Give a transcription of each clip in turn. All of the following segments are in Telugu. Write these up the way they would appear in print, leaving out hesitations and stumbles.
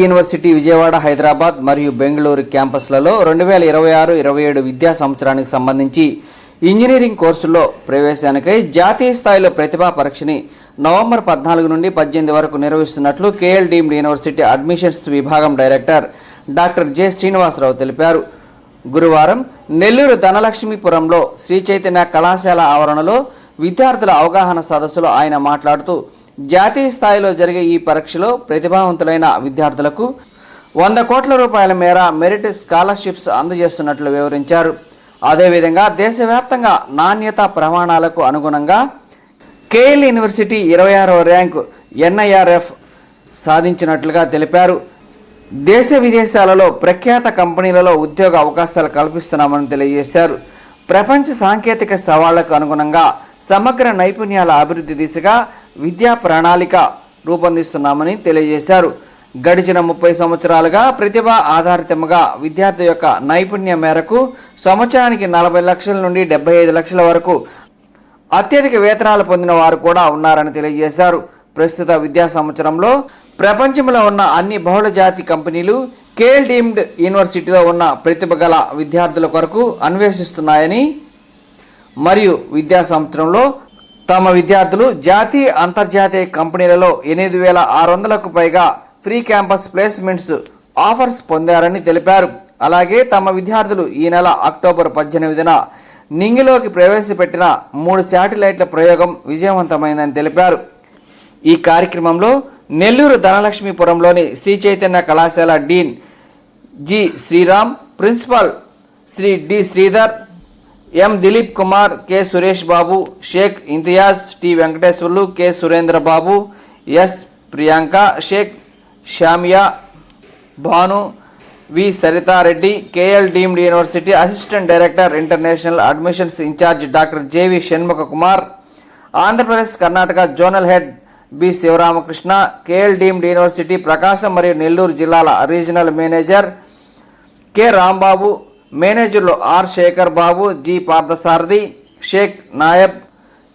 యూనివర్సిటీ విజయవాడ, హైదరాబాద్ మరియు బెంగళూరు క్యాంపస్లలో 2026-27 విద్యా సంవత్సరానికి సంబంధించి ఇంజనీరింగ్ కోర్సుల్లో ప్రవేశానికై జాతీయ స్థాయిలో ప్రతిభా పరీక్షని నవంబర్ 14 నుండి 18 వరకు నిర్వహిస్తున్నట్లు కేఎల్ డీమ్డ్ యూనివర్సిటీ అడ్మిషన్స్ విభాగం డైరెక్టర్ డాక్టర్ జె శ్రీనివాసరావు తెలిపారు. గురువారం నెల్లూరు ధనలక్ష్మీపురంలో శ్రీ చైతన్య కళాశాల ఆవరణలో విద్యార్థుల అవగాహన సదస్సులో ఆయన మాట్లాడుతూ, జాతీయ స్థాయిలో జరిగే ఈ పరీక్షలో ప్రతిభావంతులైన విద్యార్థులకు 100 కోట్ల రూపాయల మేర మెరిట్ స్కాలర్షిప్స్ అందజేస్తున్నట్లు వివరించారు. అదేవిధంగా దేశవ్యాప్తంగా నాణ్యతా ప్రమాణాలకు అనుగుణంగా కేఎల్ యూనివర్సిటీ 26వ ర్యాంకు ఎన్ఐఆర్ఎఫ్ సాధించినట్లుగా తెలిపారు. దేశ విదేశాలలో ప్రఖ్యాత కంపెనీలలో ఉద్యోగ అవకాశాలు కల్పిస్తున్నామని తెలియజేశారు. ప్రపంచ సాంకేతిక సవాళ్లకు అనుగుణంగా సమగ్ర నైపుణ్యాల అభివృద్ధి దిశగా విద్యా ప్రణాళిక రూపొందిస్తున్నామని తెలియజేశారు. గడిచిన 30 సంవత్సరాలుగా ప్రతిభ ఆధారితంగా విద్యార్థి యొక్క నైపుణ్యం మేరకు సంవత్సరానికి 40 లక్షల నుండి 75 లక్షల వరకు అత్యధిక వేతనాలు పొందిన వారు కూడా ఉన్నారని తెలియజేశారు. ప్రస్తుత విద్యా సంవత్సరంలో ప్రపంచంలో ఉన్న అన్ని బహుళజాతి కంపెనీలు కేఎల్ డీమ్డ్ యూనివర్సిటీలో ఉన్న ప్రతిభ గల విద్యార్థుల కొరకు అన్వేషిస్తున్నాయని, మరియు విద్యా సంవత్సరంలో తమ విద్యార్థులు జాతీయ అంతర్జాతీయ కంపెనీలలో 8,600కు పైగా ఫ్రీ క్యాంపస్ ప్లేస్మెంట్స్ ఆఫర్స్ పొందారని తెలిపారు. అలాగే తమ విద్యార్థులు ఈ నెల అక్టోబర్ 18న నింగిలోకి ప్రవేశపెట్టిన 3 శాటిలైట్ల ప్రయోగం విజయవంతమైందని తెలిపారు. ఈ కార్యక్రమంలో నెల్లూరు ధనలక్ష్మీపురంలోని శ్రీ చైతన్య కళాశాల dean G Sriram, principal Shri D Sridhar, M Dilip Kumar, K Suresh Babu, Sheikh Imtiaz, T Venkateswarlu, K Surendra Babu, S Priyanka, Sheikh Shamia, Bhanu, V Saritha Reddy, KL deemed university assistant director international admissions in charge doctor JV Shanmukha Kumar, Andhra Pradesh Karnataka zonal head B Sivaramakrishna, KL deemed university Prakasam మరియు నెల్లూరు జిల్లాల రీజనల్ మేనేజర్ కె రాంబాబు, మేనేజర్లు R Sekhar Babu, G Parthasarathi, Sheikh Nayab,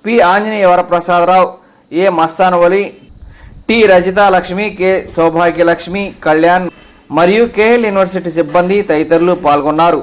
P Anjaneya Varaprasad Rao, A Mastanvali, T Rajitalakshmi, K Soubhagyalakshmi, Kalyan మరియు కేఎల్ యూనివర్సిటీ సిబ్బంది తదితరులు పాల్గొన్నారు.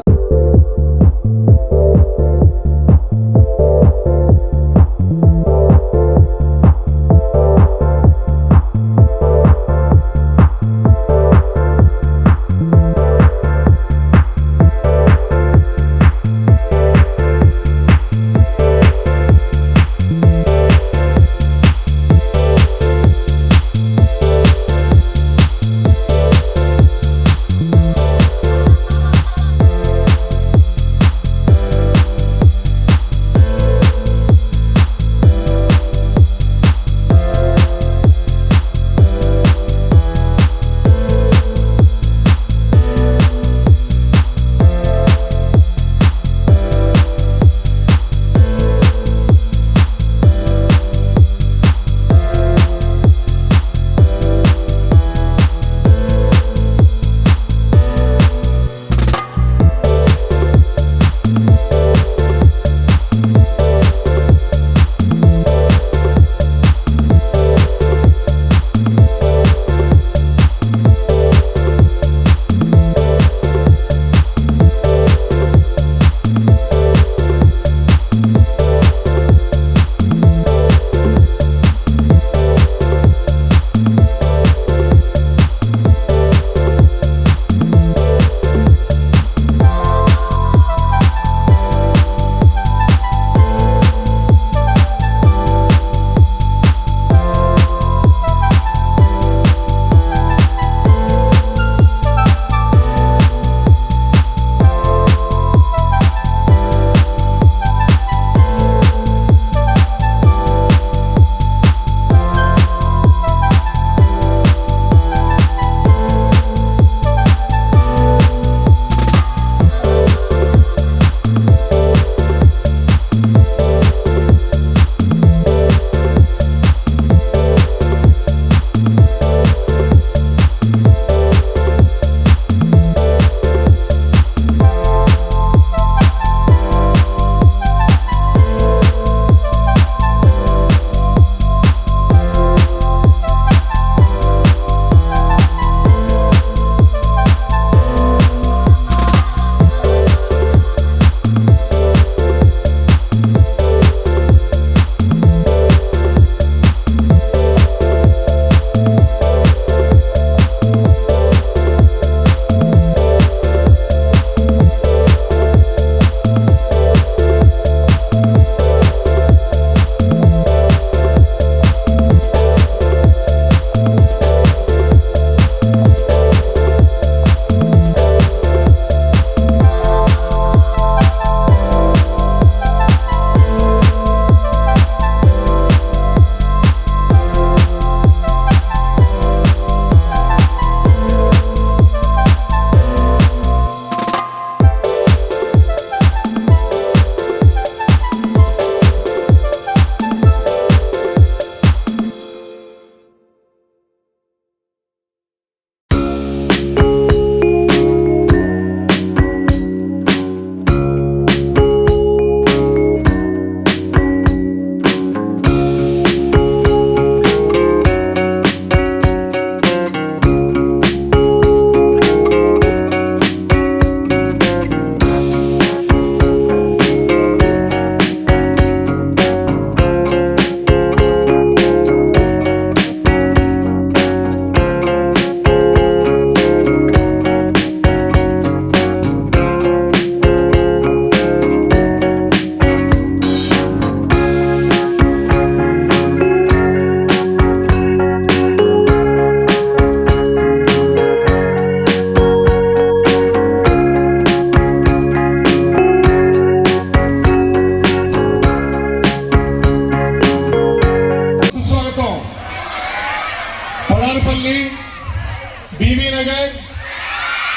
Nagar,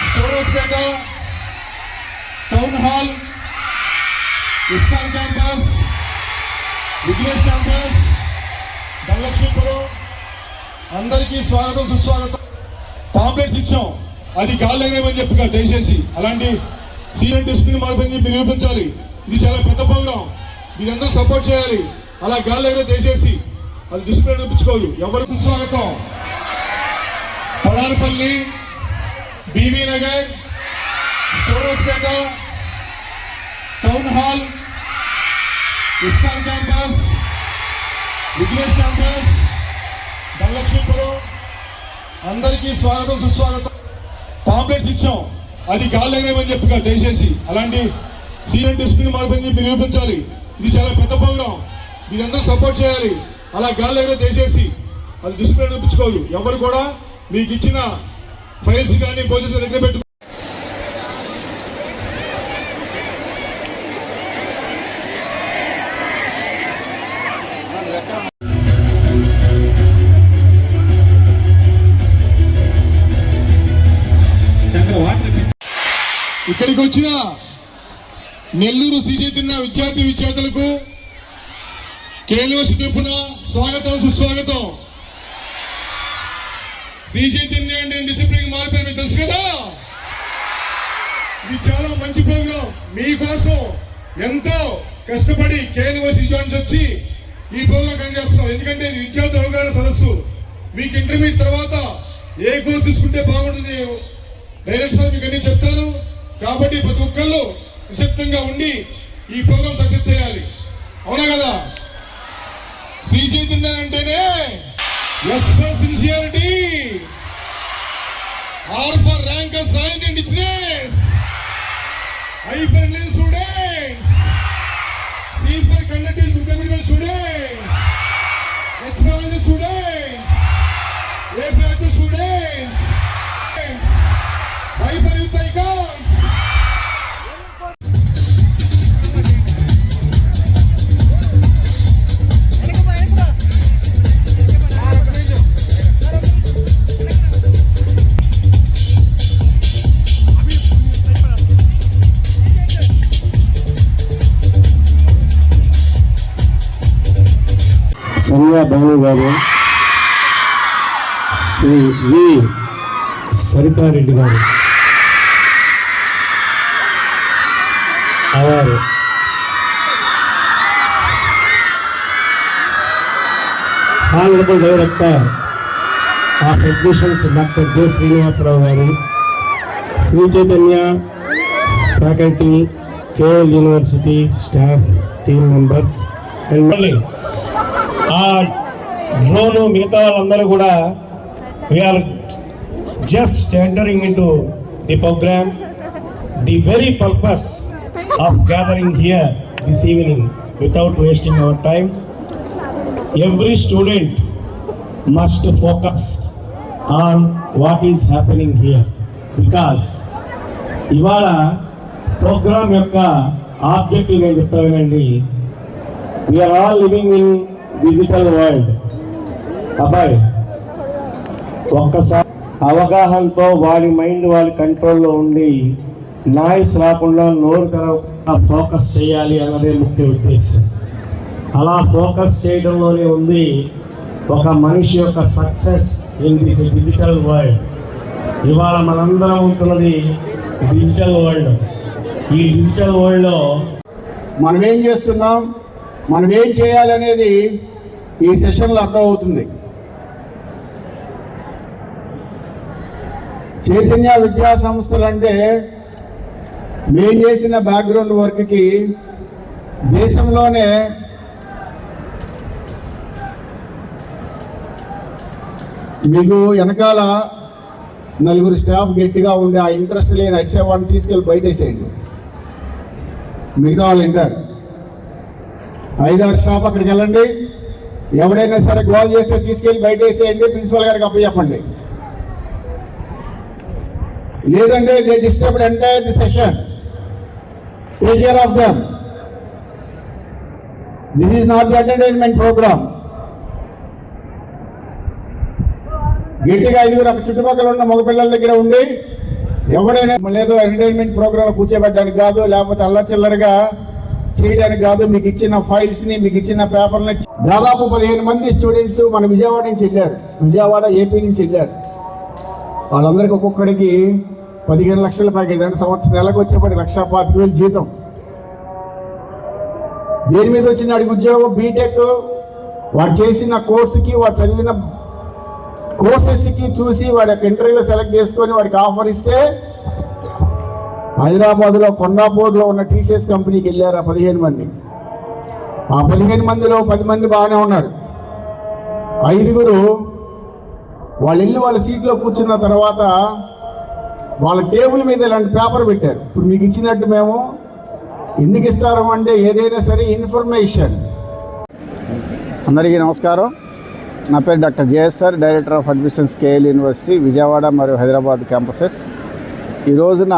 Storagepeta, town hall, ISKCON campus, vigilance campus, Dhanalakshmipuram అందరికీ స్వాగతం సుస్వాగతం. పాంప్లెట్స్ ఇచ్చాం, అది గాలి ఎగరేమని చెప్పి దయచేసి అలాంటి సీనియర్ డిసిప్లిన్ మార్పని చెప్పి నిరూపించాలి. ఇది చాలా పెద్ద ప్రోగ్రాం, మీరందరూ సపోర్ట్ చేయాలి. అలా గాలి ఎగరే దయచేసి అది డిసిప్లిన్ నిరూపించుకోదు. ఎవరికి సుస్వాగతం. Padanapalli, BV Nagar, Storagepeta, town hall, ISKCON campus, vigilance campus, Dhanalakshmipuram అందరికీ స్వాగతం సుస్వాగతం. పాంప్లెట్స్ ఇచ్చాం, అది గాలి ఎగరేమని చెప్పి దయచేసి అలాంటి సీనియర్ డిసిప్లిన్ మార్పని చెప్పి నిరూపించాలి. ఇది చాలా పెద్ద ప్రోగ్రాం, మీరందరూ సపోర్ట్ చేయాలి. అలా గాలి ఎగరే దయచేసి అది డిసిప్లిన్ నిరూపించుకోదు. ఎవరు కూడా మీకు ఇచ్చిన ఫైల్స్ కానీ పోజెస్ దగ్గర పెట్టు. ఇక్కడికి వచ్చిన నెల్లూరు శ్రీ చైతన్య విద్యార్థులకు కేఎల్ఓసి తరపున స్వాగతం సుస్వాగతం. శ్రీ చైతన్య అంటే డిసిప్లిన్ మారిపోయి మీకు తెలుసు కదా. ఇది చాలా మంచి ప్రోగ్రాం, మీకోసం ఎంతో కష్టపడి కేఎల్ఓసి జాయిన్స్ వచ్చి ఈ ప్రోగ్రాం కండక్ట్ చేస్తున్నాం. ఎందుకంటే ఇది విద్యార్థి అవగాహన సదస్సు. మీకు ఇంటర్మీడియట్ తర్వాత ఏ కోర్స్ తీసుకుంటే బాగుంటుంది డైరెక్టర్ సార్ మీకు అన్ని చెప్తారు. కాబట్టి ప్రతి ఒక్కళ్ళు నిశ్శబ్దంగా ఉండి ఈ ప్రోగ్రామ్ సక్సెస్ చేయాలి. అవునా కదా. శ్రీ చైతన్య అంటేనే S for sincerity, R for rankers rank and richness, I for intelligent students, C for conductive good communication students, H for honest students, A for active students, I for youth icons. Sandhya Bhanu గారు, శ్రీ వి సరితారెడ్డి గారు, our honourable director of admissions doctor J Srinivasarao గారు, Shri Chaitanya faculty, KL university staff, team members and ఆ డ్రోను మిగతా వాళ్ళందరూ కూడా we're just entering in to the programme. The very purpose of gathering here this evening without wasting our time, every student must focus on what is happening here. Because ఇవాళ ప్రోగ్రామ్ యొక్క ఆబ్జెక్టివ్ నేను చెప్తా వినండి. We are all living in digital world. అబ్బాయి ఒక్కసారి అవగాహనతో వాడి మైండ్ వాడి కంట్రోల్లో ఉండి నాయిస్ రాకుండా నోరు కరవకుండా ఫోకస్ చేయాలి అన్నదే ముఖ్య ఉద్దేశం. అలా ఫోకస్ చేయడంలోనే ఉంది ఒక మనిషి యొక్క success in this digital world. ఇవాళ మనందరం ఉంటున్నది డిజిటల్ వరల్డ్. ఈ డిజిటల్ వరల్డ్లో మనం ఏం చేస్తున్నాం, మనం ఏం చేయాలనేది ఈ సెషన్లో అర్థమవుతుంది. చైతన్య విద్యా సంస్థలు అంటే మేము చేసిన బ్యాక్గ్రౌండ్ వర్క్కి దేశంలోనే మీకు వెనకాల నలుగురు స్టాఫ్ గట్టిగా ఉండి ఆ ఇంట్రెస్ట్ లేని అడిసేవాడిని తీసుకెళ్ళి బయటేసేయండి. మిగతా వాళ్ళు వింటారు. 5-6 స్టాఫ్ అక్కడికి వెళ్ళండి. ఎవడైనా సరే గోల్ చేస్తే తీసుకెళ్ళి బయట వేసేయండి, ప్రిన్సిపల్ గారికి అప్పచెప్పండి. లేదంటే they disturbed entire the session. Take care of them. This is not the entertainment programme. గట్టిగా 5 అక్కడ చుట్టుపక్కల ఉన్న మగపిల్లల దగ్గర ఉండి ఎవడైనా లేదో ఎంటర్టైన్మెంట్ ప్రోగ్రామ్ కూర్చోబెట్టడానికి కాదు, లేకపోతే అల్లచిల్లరగా చేయడానికి కాదు. మీకు ఇచ్చిన ఫైల్స్ ని, మీకు ఇచ్చిన పేపర్ని దాదాపు 15 మంది స్టూడెంట్స్ మన విజయవాడ నుంచి వెళ్ళారు, విజయవాడ ఏపీ నుంచి వెళ్ళారు. వాళ్ళందరికీ ఒక్కొక్కడికి 15 లక్షల ప్యాకేజ్, అంటే సంవత్సరం నెలకు వచ్చేప్పటికి 1,25,000 జీతం. దేని మీద వచ్చింది వాడికి ఉద్యోగం? బీటెక్. వాడు చేసిన కోర్సుకి, వాడు చదివిన కోర్సెస్కి చూసి వాడి యొక్క ఇంటర్వ్యూలో సెలెక్ట్ చేసుకొని వాడికి ఆఫర్ ఇస్తే హైదరాబాద్లో కొండాపూర్లో ఉన్న టీసీఎస్ కంపెనీకి వెళ్ళారు ఆ 15 మంది. ఆ 15 మందిలో 10 మంది బాగానే ఉన్నారు. 5 వాళ్ళు వెళ్ళి వాళ్ళ సీట్లో కూర్చున్న తర్వాత వాళ్ళ టేబుల్ మీద ఇలాంటి పేపర్ పెట్టారు. ఇప్పుడు మీకు ఇచ్చినట్టు మేము ఎందుకు ఇస్తారు అంటే ఏదైనా సరే ఇన్ఫర్మేషన్. అందరికీ నమస్కారం. నా పేరు doctor JSR, director of admissions, KL university Vijayawada మరియు హైదరాబాద్ క్యాంపసెస్. ఈ రోజున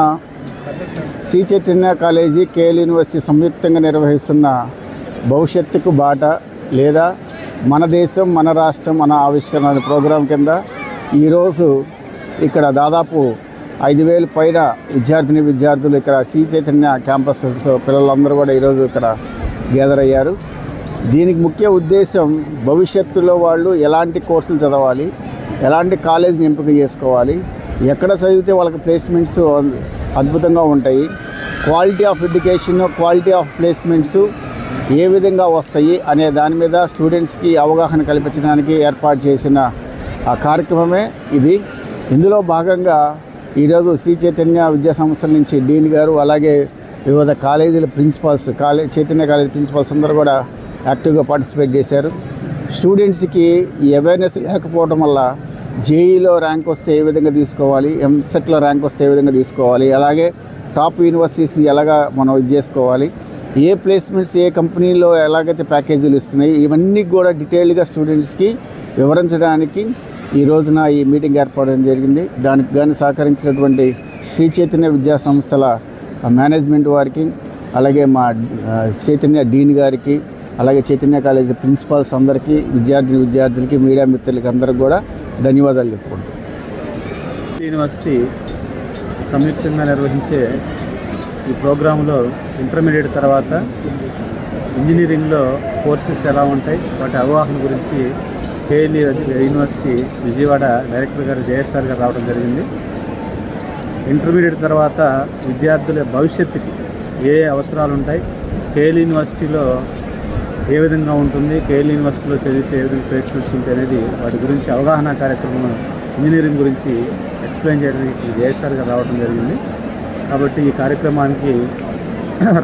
Shri Chaitanya college, KL university సంయుక్తంగా నిర్వహిస్తున్న భవిష్యత్తుకు బాట లేదా మన దేశం మన రాష్ట్రం మన ఆవిష్కరణ అనే ప్రోగ్రాం కింద ఈరోజు ఇక్కడ దాదాపు 5,000 పైన విద్యార్థులు ఇక్కడ శ్రీ చైతన్య క్యాంపస్లో పిల్లలందరూ కూడా ఈరోజు ఇక్కడ గ్యాదర్ అయ్యారు. దీనికి ముఖ్య ఉద్దేశం భవిష్యత్తులో వాళ్ళు ఎలాంటి కోర్సులు చదవాలి, ఎలాంటి కాలేజీని ఎంపిక చేసుకోవాలి, ఎక్కడ చదివితే వాళ్ళకి ప్లేస్మెంట్స్ అద్భుతంగా ఉంటాయి, quality of education, quality of placements ఏ విధంగా వస్తాయి అనే దాని మీద స్టూడెంట్స్కి అవగాహన కల్పించడానికి ఏర్పాటు చేసిన ఆ కార్యక్రమమే ఇది. ఇందులో భాగంగా ఈరోజు శ్రీ చైతన్య విద్యా సంస్థల నుంచి డీన్ గారు, అలాగే వివిధ కాలేజీల ప్రిన్సిపాల్స్, చైతన్య కాలేజీ ప్రిన్సిపాల్స్ అందరూ కూడా యాక్టివ్గా పార్టిసిపేట్ చేశారు. స్టూడెంట్స్కి ఈ అవేర్నెస్ లేకపోవడం వల్ల జేఈలో ర్యాంక్ వస్తే ఏ విధంగా తీసుకోవాలి, ఎంసెట్లో ర్యాంక్ వస్తే ఏ విధంగా తీసుకోవాలి, అలాగే టాప్ యూనివర్సిటీస్ ఎలాగా మనం ఇది చేసుకోవాలి, ఏ ప్లేస్మెంట్స్ ఏ కంపెనీలో ఎలాగైతే ప్యాకేజీలు ఇస్తున్నాయి, ఇవన్నీ కూడా డీటెయిల్డ్గా స్టూడెంట్స్కి వివరించడానికి ఈ రోజున ఈ మీటింగ్ ఏర్పడడం జరిగింది. దానికి కానీ సహకరించినటువంటి శ్రీ చైతన్య విద్యా సంస్థల మేనేజ్మెంట్ వారికి, అలాగే మా చైతన్య డీన్ గారికి, అలాగే చైతన్య కాలేజీ ప్రిన్సిపాల్స్ అందరికీ, విద్యార్థులకి, మీడియా మిత్రులకి అందరికి కూడా ధన్యవాదాలు చెప్పుకుంటాం. యూనివర్సిటీ సంయుక్తంగా నిర్వహించే ఈ ప్రోగ్రాంలో ఇంటర్మీడియట్ తర్వాత ఇంజనీరింగ్లో కోర్సెస్ ఎలా ఉంటాయి, వాటి అవగాహన గురించి కేఎల్ యూనివర్సిటీ విజయవాడ డైరెక్టర్ గారు జేఎస్ఆర్ గారు రావడం జరిగింది. ఇంటర్మీడియట్ తర్వాత విద్యార్థుల భవిష్యత్తుకి ఏ అవసరాలు ఉంటాయి, కేఎల్ యూనివర్సిటీలో ఏ విధంగా ఉంటుంది, కేఎల్ యూనివర్సిటీలో చదివితే ఏ విధంగా ప్లేస్మెంట్స్ ఉంటాయి అనేది వాటి గురించి అవగాహన కార్యక్రమం ఇంజనీరింగ్ గురించి ఎక్స్ప్లెయిన్ చేయడానికి జేఎస్ఆర్ గారు రావడం జరిగింది. కాబట్టి ఈ కార్యక్రమానికి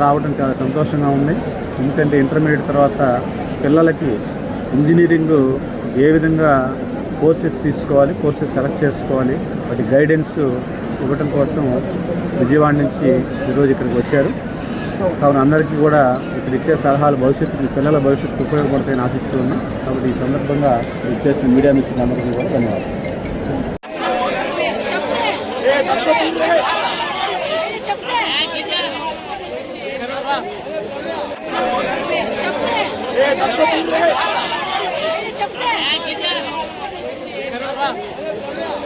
రావడం చాలా సంతోషంగా ఉంది. ఎందుకంటే ఇంటర్మీడియట్ తర్వాత పిల్లలకి ఇంజనీరింగ్ ఏ విధంగా కోర్సెస్ తీసుకోవాలి, కోర్సెస్ సెలెక్ట్ చేసుకోవాలి, వాటి గైడెన్స్ ఇవ్వడం కోసం విజయవాడ నుంచి ఈరోజు ఇక్కడికి వచ్చారు. కావున అందరికీ కూడా ఇక్కడ ఇచ్చే సలహాలు భవిష్యత్తుకి, పిల్లల భవిష్యత్తుకు ఉపయోగపడతాయని ఆశిస్తూ ఉన్నాం. కాబట్టి ఈ సందర్భంగా ఇచ్చేసిన మీడియా మిత్రులందరికీ కూడా ధన్యవాదాలు.